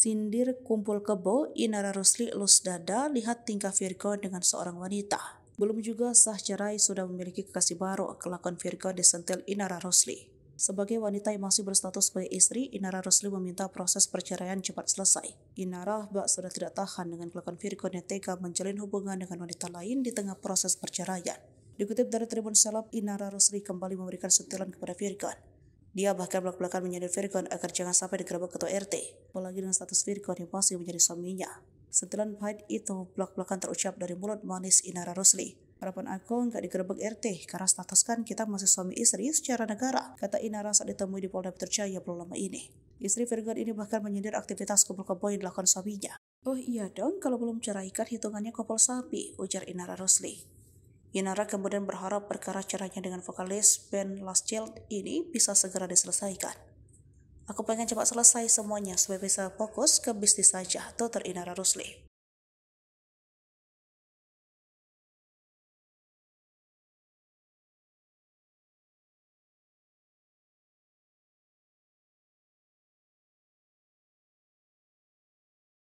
Sindir kumpul kebo, Inara Rusli elus dada, lihat tingkah Virgo dengan seorang wanita. Belum juga sah cerai sudah memiliki kekasih baru, kelakuan Virgo disentil Inara Rusli. Sebagai wanita yang masih berstatus sebagai istri, Inara Rusli meminta proses perceraian cepat selesai. Inara sudah tidak tahan dengan kelakuan Virgo yang tega menjalin hubungan dengan wanita lain di tengah proses perceraian. Dikutip dari Tribun Seleb, Inara Rusli kembali memberikan sentilan kepada Virgo. Dia bahkan belak-belakan menyindir Virgon agar jangan sampai digerebek ketua RT, apalagi dengan status Virgon yang masih menjadi suaminya. Sentilan pahit itu belak-belakan terucap dari mulut manis Inara Rusli. Harapan aku nggak digerebek RT, karena status kan kita masih suami istri secara negara, kata Inara saat ditemui di Polda Metro Jaya belum lama ini. Istri Virgon ini bahkan menyindir aktivitas kumpul kebo yang dilakukan suaminya. Oh iya dong, kalau belum ceraikan hitungannya kopol sapi, ujar Inara Rusli. Inara kemudian berharap perkara cerainya dengan vokalis band Last Child ini bisa segera diselesaikan. Aku pengen cepat selesai semuanya supaya bisa fokus ke bisnis saja, tutur Inara Rusli.